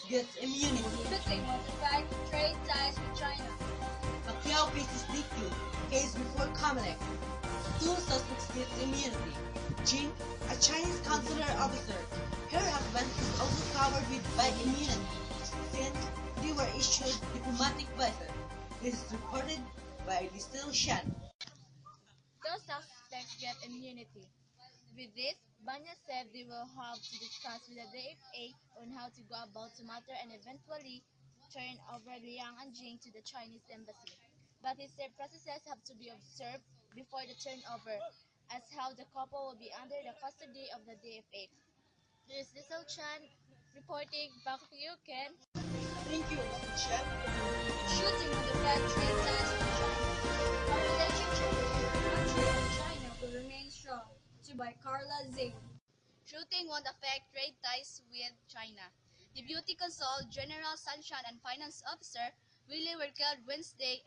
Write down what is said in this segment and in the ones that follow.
gets immunity. Beijing modified trade ties with China. Pacquiao faces DQ, case before Comelec. Two suspects get immunity. Jing, a Chinese consular officer, her husband is also covered by immunity since they were issued diplomatic visa. This is reported by Listel Shan. Those suspects get immunity. With this, Banya said they will have to discuss with the DFA on how to go about the matter and eventually turn over Liang and Jing to the Chinese embassy. But he said processes have to be observed before the turnover, as how the couple will be under the custody of the DFA. This is Lissel Chan reporting. Back to you, Ken. Thank you, Mr. Shan. Shooting on the Fed trade ties with China. Our relationship with our country and China will remain strong. To by Carla Zing. Shooting won't affect trade ties with China. Deputy Consul General Sunshine and Finance Officer Willie were killed Wednesday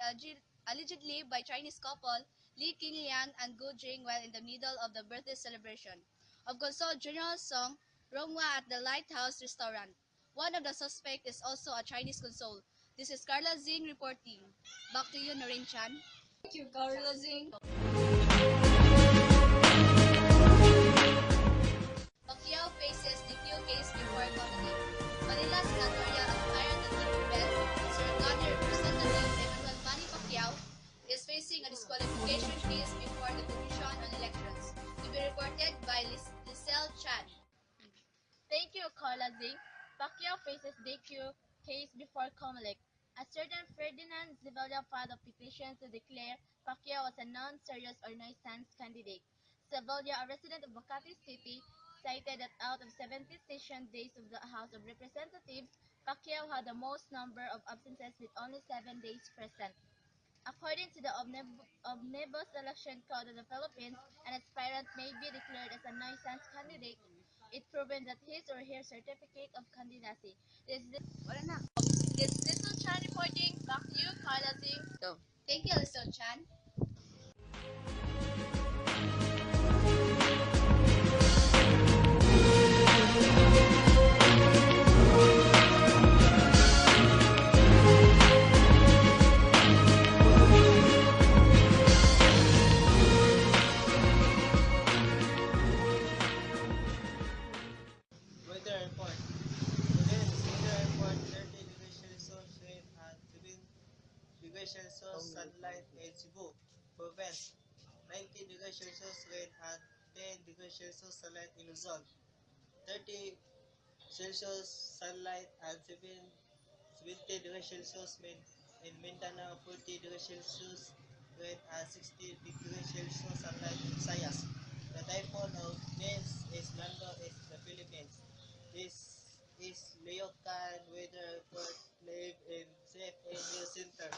allegedly by Chinese couple Li Qingliang and Gu Jing while in the middle of the birthday celebration of Consul General Song Ronghua at the Lighthouse Restaurant. One of the suspects is also a Chinese consul. This is Carla Zing reporting. Back to you, Noreen Chan. Thank you, Carla Zing. Pacquiao faces DQ case before Comelec. Manila's senatorial aspirant at Bell, Surigao Representative Emmanuel Manny Pacquiao, is facing a disqualification case before the Commission on Elections, to be reported by Lisel Chan. Thank you, Carla Zing. Pacquiao faces DQ case before Comelec. A certain Ferdinand Zevella filed a petition to declare Pacquiao as a non-serious or nuisance candidate. Zevella, a resident of Makati City, cited that out of 70 session days of the House of Representatives, Pacquiao had the most number of absences with only 7 days present. According to the Omnibus Election Code of the Philippines, an aspirant may be declared as a nuisance candidate if proven that his or her certificate of candidacy is This is Lissel Chan reporting. Back to you, Carla Zing. Thank you, Lissel Chan. Weather report. Today, weather report 30 degrees Celsius rain and 7 degrees Celsius sunlight in Cebu. Province 19 degrees Celsius rain and 10 degrees Celsius sunlight in Luzon. 30 Celsius sunlight and 70 degrees Celsius in Mindanao. 40 degrees Celsius rain and 60 degrees Celsius sunlight in Visayas. The typhoon of names is Nando in the Philippines. This is Leo Khan weather report live in CFA News Center.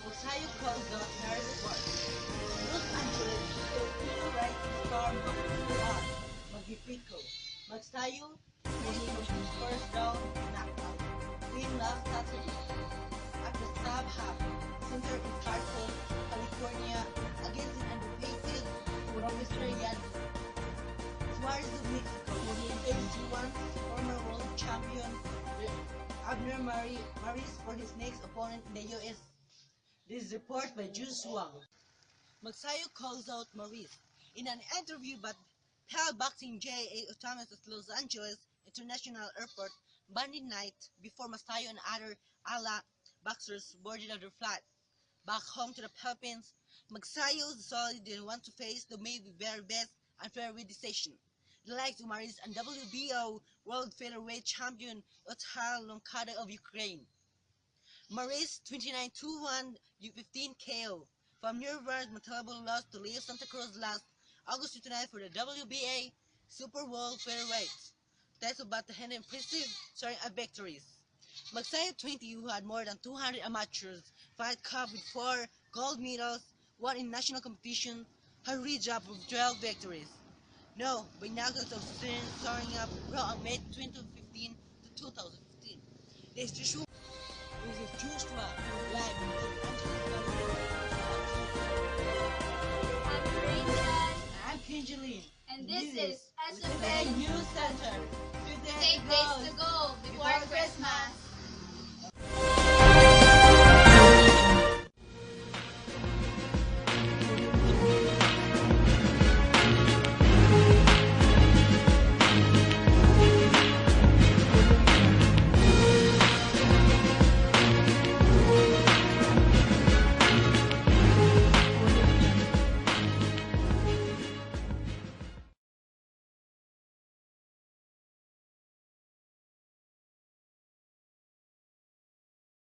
Osayo calls out Harris Park. Los Angeles, Filipino rising star Magnifico. Magsayo, winning his first round knockout. Win last Saturday at the Sub Half Center in Carson, California, against an undefeated Mr. Yadu. Suarez of Mexico faced once former world champion Abner Maris for his next opponent in the U.S. This is report by Jules Wang. Magsayo calls out Maurice in an interview by Pal Boxing JA Thomas at Los Angeles International Airport Monday night before Magsayo and other ala boxers boarded their flight back home to the Philippines. Magsayo decided they want to face the maybe very best unfair decision. The likes of Maurice and WBO World Featherweight Champion Otar Lonkada of Ukraine. Maurice 29-2-1 U15 KO from Nuremberg Montalvo lost to Leo Santa Cruz last August 29 for the WBA Super World Featherweight. That's about the hand impressive starting at victories. Magsayo 20, who had more than 200 amateurs fight cup with 4 gold medals, won in national competition, Harry dropped with 12 victories. No, by knockouts of Sin soaring up from May 2015 to 2015. There's Joshua. This is Joshua live in Los Angeles, I'm Rachel, I'm Kingeline. and this is SFA SFA News Center. Take Days to Go before Christmas.